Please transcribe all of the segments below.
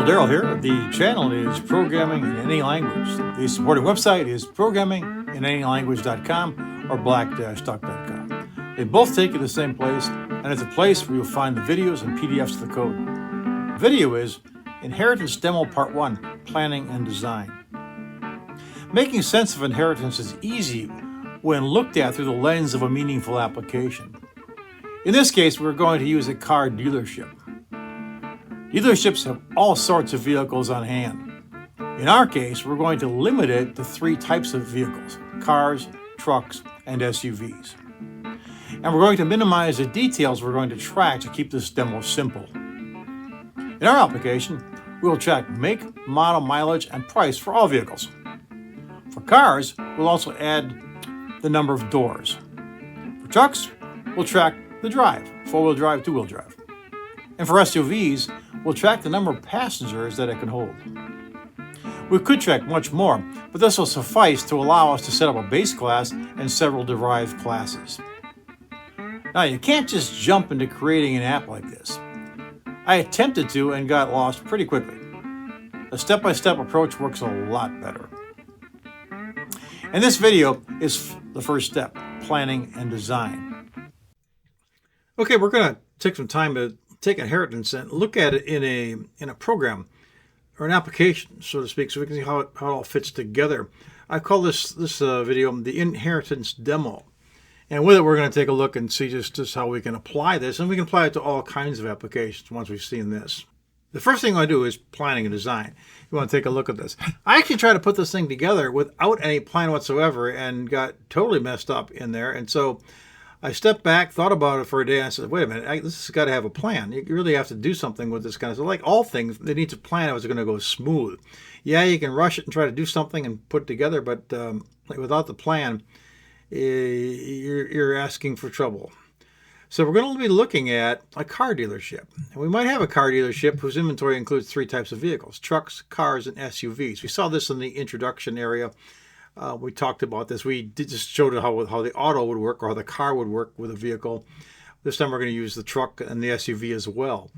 Daryl here. The channel is Programming in Any Language. The supporting website is programminginanylanguage.com or black-duck.com. They both take you to the same place, and it's a place where you'll find the videos and PDFs of the code. The video is Inheritance Demo Part 1, Planning and Design. Making sense of inheritance is easy when looked at through the lens of a meaningful application. In this case, we're going to use a car dealership. Dealerships have all sorts of vehicles on hand. In our case, we're going to limit it to 3 types of vehicles: cars, trucks, and SUVs. And we're going to minimize the details we're going to track to keep this demo simple. In our application, we'll track make, model, mileage, and price for all vehicles. For cars, we'll also add the number of doors. For trucks, we'll track the drive, 4-wheel drive, 2-wheel drive. And for SUVs, we'll track the number of passengers that it can hold. We could track much more, but this will suffice to allow us to set up a base class and several derived classes. Now, you can't just jump into creating an app like this. I attempted to and got lost pretty quickly. A step-by-step approach works a lot better. And this video is the first step: planning and design. Okay, we're going to take some time to take inheritance and look at it in a program or an application, so to speak, so we can see how it all fits together. I call this video the inheritance demo. And with it, we're going to take a look and see just how we can apply this, and we can apply it to all kinds of applications once we've seen this. The first thing I do is planning and design. You want to take a look at this. I actually tried to put this thing together without any plan whatsoever and got totally messed up in there. And so I stepped back, thought about it for a day, and I said, wait a minute, this has got to have a plan. You really have to do something with this kind of stuff. Like all things, they need to plan if it's going to go smooth. Yeah, you can rush it and try to do something and put it together, but without the plan, you're asking for trouble. So we're going to be looking at a car dealership. And we might have a car dealership whose inventory includes 3 types of vehicles: trucks, cars, and SUVs. We saw this in the introduction area. We talked about this. We just showed how the auto would work, or how the car would work with a vehicle. This time we're going to use the truck and the SUV as well.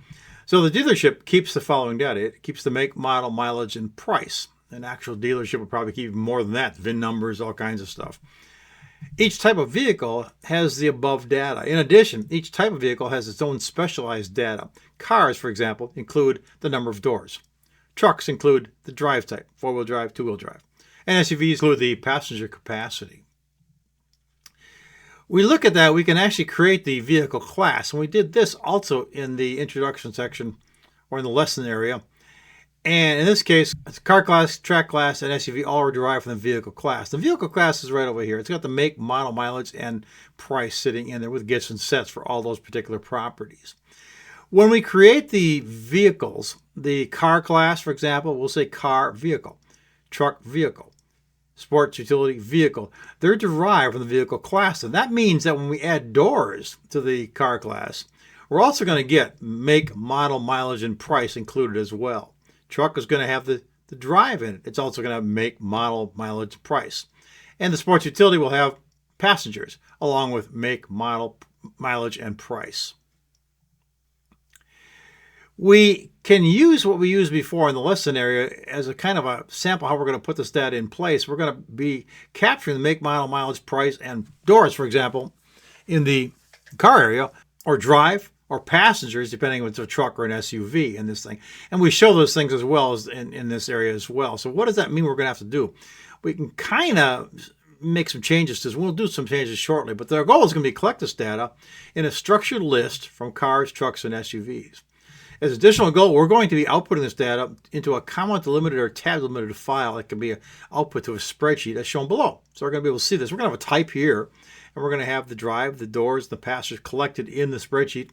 So the dealership keeps the following data. It keeps the make, model, mileage, and price. An actual dealership would probably keep more than that: VIN numbers, all kinds of stuff. Each type of vehicle has the above data. In addition, each type of vehicle has its own specialized data. Cars, for example, include the number of doors. Trucks include the drive type: 4-wheel drive, 2-wheel drive. And SUVs include the passenger capacity. We look at that, we can actually create the vehicle class. And we did this also in the introduction section, or in the lesson area. And in this case, it's car class, track class, and SUV all are derived from the vehicle class. The vehicle class is right over here. It's got the make, model, mileage, and price sitting in there with gets and sets for all those particular properties. When we create the vehicles, the car class, for example, we'll say car vehicle, truck vehicle, sports utility vehicle. They're derived from the vehicle class. And that means that when we add doors to the car class, we're also going to get make, model, mileage, and price included as well. Truck is going to have the drive in it. It's also going to have make, model, mileage, price. And the sports utility will have passengers, along with make, model, mileage, and price. We can use what we used before in the lesson area as a kind of a sample how we're going to put this data in place. We're going to be capturing the make, model, mileage, price, and doors, for example, in the car area, or drive, or passengers, depending if it's a truck or an SUV in this thing. And we show those things as well as in this area as well. So what does that mean we're going to have to do? We can kind of make some changes to this. We'll do some changes shortly, but our goal is going to be collect this data in a structured list from cars, trucks, and SUVs. As an additional goal, we're going to be outputting this data into a comma-delimited or tab-delimited file that can be an output to a spreadsheet as shown below. So we're going to be able to see this. We're going to have a type here, and we're going to have the drive, the doors, the passengers collected in the spreadsheet,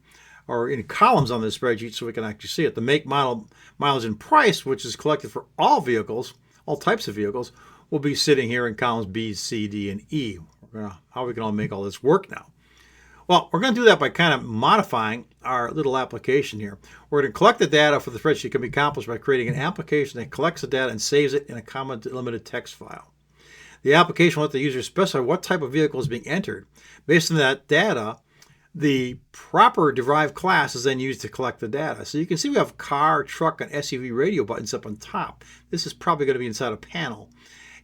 or in columns on the spreadsheet, so we can actually see it. The make, model, mileage, and price, which is collected for all vehicles, all types of vehicles, will be sitting here in columns B, C, D, and E. How we can all make all this work now. Well, we're going to do that by kind of modifying our little application here. We're going to collect the data for the spreadsheet. It can be accomplished by creating an application that collects the data and saves it in a comma-delimited text file. The application will let the user specify what type of vehicle is being entered. Based on that data, The proper derived class is then used to collect the data. So you can see we have car, truck, and SUV radio buttons up on top. This is probably going to be inside a panel.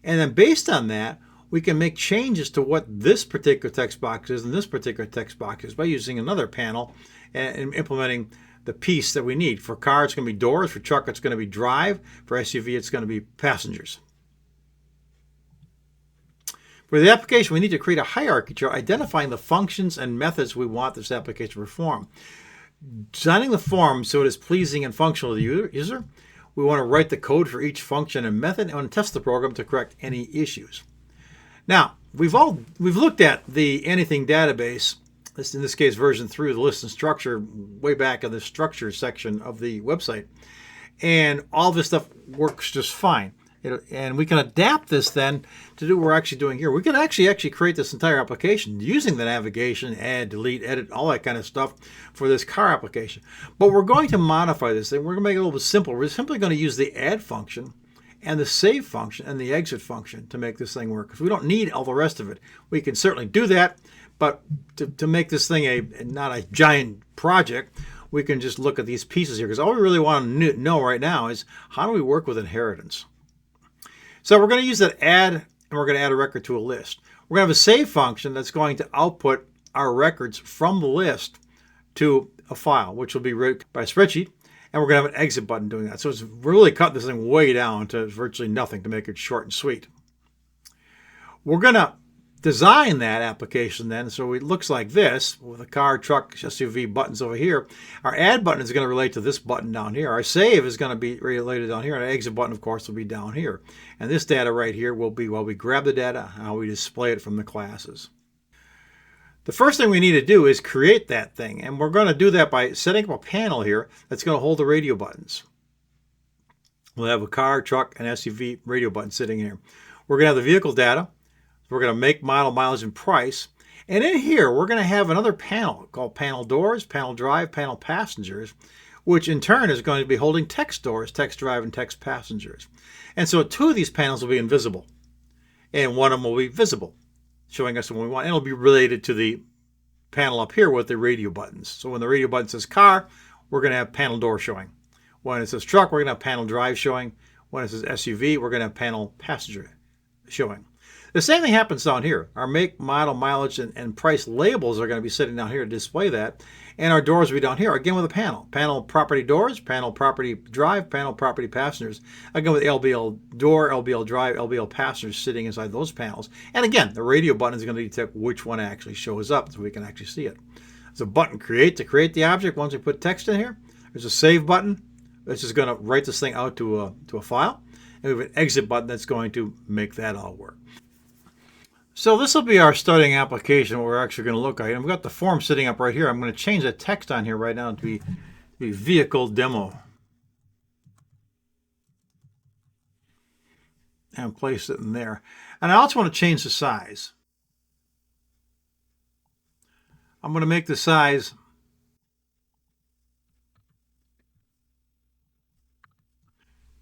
And then based on that, we can make changes to what this particular text box is and this particular text box is by using another panel and implementing the piece that we need. For car, it's going to be doors. For truck, it's going to be drive. For SUV, it's going to be passengers. For the application, we need to create a hierarchy chart identifying the functions and methods we want this application to perform. Designing the form so it is pleasing and functional to the user. We want to write the code for each function and method and want to test the program to correct any issues. Now, we've looked at the Anything database, in this case version 3 of the list and structure, way back in the structure section of the website. And all this stuff works just fine. And we can adapt this then to do what we're actually doing here. We can actually create this entire application using the navigation, add, delete, edit, all that kind of stuff for this car application. But we're going to modify this thing. We're going to make it a little bit simpler. We're simply going to use the add function and the save function and the exit function to make this thing work, because we don't need all the rest of it. We can certainly do that, but to make this thing not a giant project, we can just look at these pieces here, because all we really want to know right now is how do we work with inheritance. So we're going to use that add, and we're going to add a record to a list. We're going to have a save function that's going to output our records from the list to a file, which will be written by a spreadsheet, and we're going to have an exit button doing that. So it's really cut this thing way down to virtually nothing to make it short and sweet. We're going to design that application then so it looks like this with a car, truck, SUV buttons over here. Our add button is going to relate to this button down here. Our save is going to be related down here, and our exit button, of course, will be down here. And this data right here will be while we grab the data and how we display it from the classes. The first thing we need to do is create that thing, and we're going to do that by setting up a panel here that's going to hold the radio buttons. We'll have a car, truck, and SUV radio button sitting here. We're going to have the vehicle data. We're going to make, model, mileage, and price. And in here, we're going to have another panel called panel doors, panel drive, panel passengers, which in turn is going to be holding text doors, text drive, and text passengers. And so 2 of these panels will be invisible, and one of them will be visible, showing us what we want. And it'll be related to the panel up here with the radio buttons. So when the radio button says car, we're going to have panel door showing. When it says truck, we're going to have panel drive showing. When it says SUV, we're going to have panel passenger showing. The same thing happens down here. Our make, model, mileage, and price labels are going to be sitting down here to display that. And our doors will be down here, again with a panel. Panel property doors, panel property drive, panel property passengers. Again with LBL door, LBL drive, LBL passengers sitting inside those panels. And again, the radio button is going to detect which one actually shows up so we can actually see it. There's a button create to create the object once we put text in here. There's a save button. This is going to write this thing out to a file. And we have an exit button that's going to make that all work. So this will be our starting application, what we're actually going to look at. And we've got the form sitting up right here. I'm going to change the text on here right now to be vehicle demo. And place it in there. And I also want to change the size. I'm going to make the size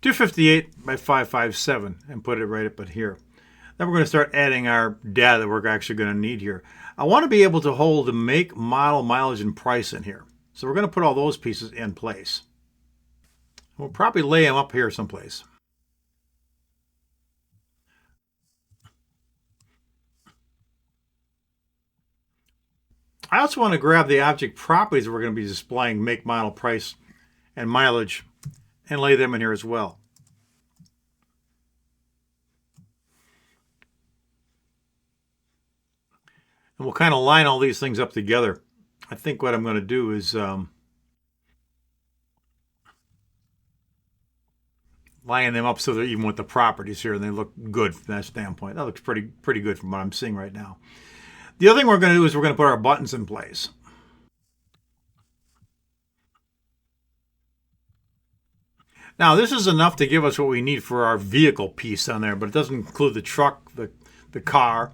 258 by 557 and put it right up in here. Then we're going to start adding our data that we're actually going to need here. I want to be able to hold the make, model, mileage, and price in here. So we're going to put all those pieces in place. We'll probably lay them up here someplace. I also want to grab the object properties that we're going to be displaying, make, model, price, and mileage, and lay them in here as well. And we'll kind of line all these things up together. I think what I'm going to do is line them up so they're even with the properties here, and they look good from that standpoint. That looks pretty good from what I'm seeing right now. The other thing we're going to do is we're going to put our buttons in place. Now, this is enough to give us what we need for our vehicle piece on there, but it doesn't include the truck, the car,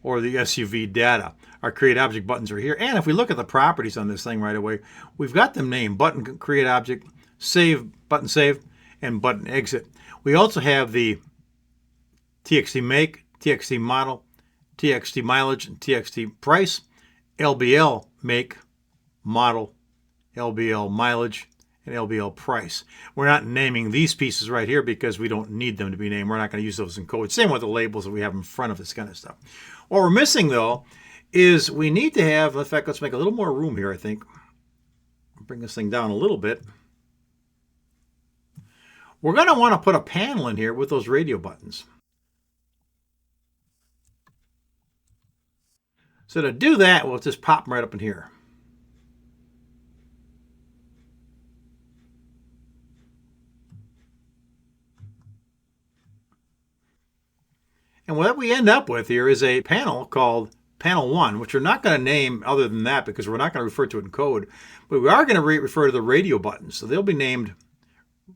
or the SUV data. Our create object buttons are here. And if we look at the properties on this thing right away, we've got them named button create object, save, button save, and button exit. We also have the TXT make, TXT model, TXT mileage, and TXT price, LBL make, model, LBL mileage, and LBL price. We're not naming these pieces right here because we don't need them to be named. We're not going to use those in code. Same with the labels that we have in front of this kind of stuff. What we're missing, though, is we need to have, in fact, let's make a little more room here, I think. Bring this thing down a little bit. We're going to want to put a panel in here with those radio buttons. So to do that, we'll just pop them right up in here. And what we end up with here is a panel called Panel 1, which we're not going to name other than that because we're not going to refer to it in code. But we are going to refer to the radio buttons. So they'll be named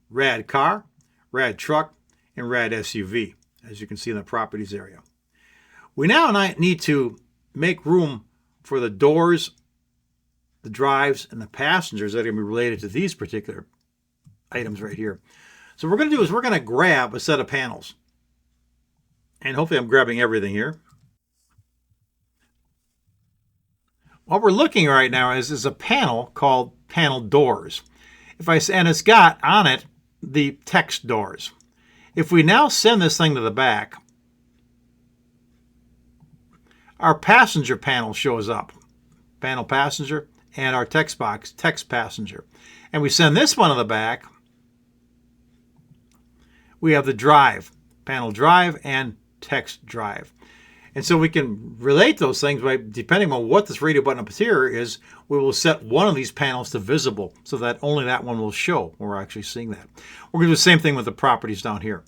Rad Car, Rad Truck, and Rad SUV, as you can see in the properties area. We now need to make room for the doors, the drives, and the passengers that are going to be related to these particular items right here. So what we're going to do is we're going to grab a set of panels. And hopefully I'm grabbing everything here. What we're looking at right now is a panel called Panel Doors. And it's got on it the text doors. If we now send this thing to the back, our passenger panel shows up. Panel passenger and our text box, text passenger. And we send this one to the back. We have the drive, panel drive and text drive. And so we can relate those things by, depending on what this radio button up here is, we will set one of these panels to visible so that only that one will show when we're actually seeing that. We're going to do the same thing with the properties down here.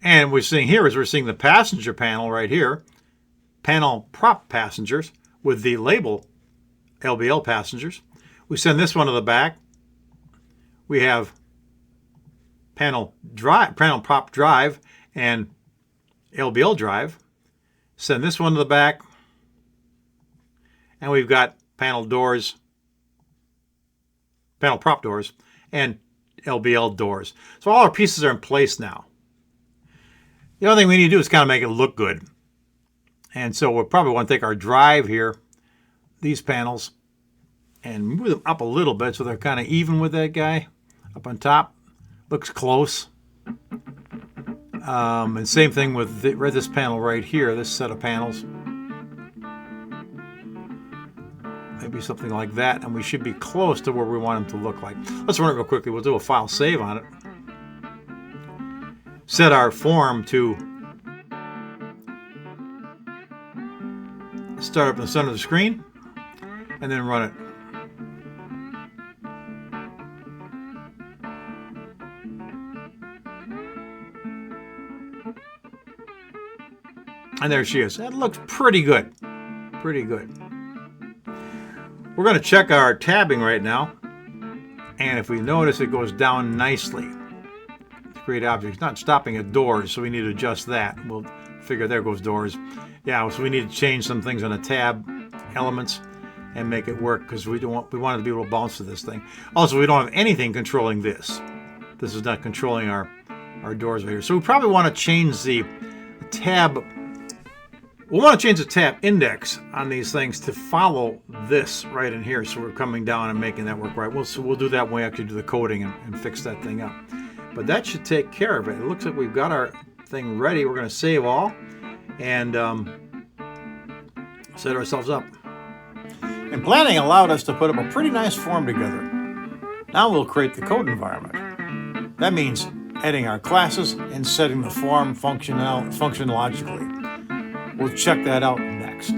And what we're seeing here is we're seeing the passenger panel right here, panel prop passengers with the label LBL passengers. We send this one to the back. We have panel prop drive and LBL drive. Send this one to the back. And we've got panel doors, panel prop doors, and LBL doors. So all our pieces are in place now. The only thing we need to do is kind of make it look good. And so we'll probably want to take our drive here, these panels, and move them up a little bit so they're kind of even with that guy up on top. Looks close. And same thing with this panel right here, this set of panels. Maybe something like that, and we should be close to where we want them to look like. Let's run it real quickly. We'll do a file save on it. Set our form to start up in the center of the screen, and then run it. And there she is. That looks pretty good. Pretty good. We're going to check our tabbing right now. And if we notice, it goes down nicely. Create objects. It's not stopping at doors, so we need to adjust that. We'll figure there goes doors. Yeah, so we need to change some things on the tab elements and make it work because we want it to be able to bounce to this thing. Also, we don't have anything controlling this. This is not controlling our doors right here. So we probably want to change the tab. We'll want to change the tab index on these things to follow this right in here. So we're coming down and making that work right. We'll do that when we actually do the coding and fix that thing up. But that should take care of it. It looks like we've got our thing ready. We're going to save all and set ourselves up. And planning allowed us to put up a pretty nice form together. Now we'll create the code environment. That means adding our classes and setting the form function logically. We'll check that out next.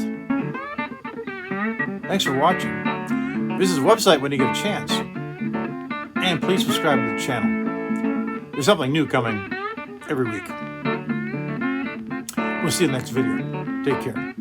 Thanks for watching. Visit the website when you get a chance. And please subscribe to the channel. There's something new coming every week. We'll see you in the next video. Take care.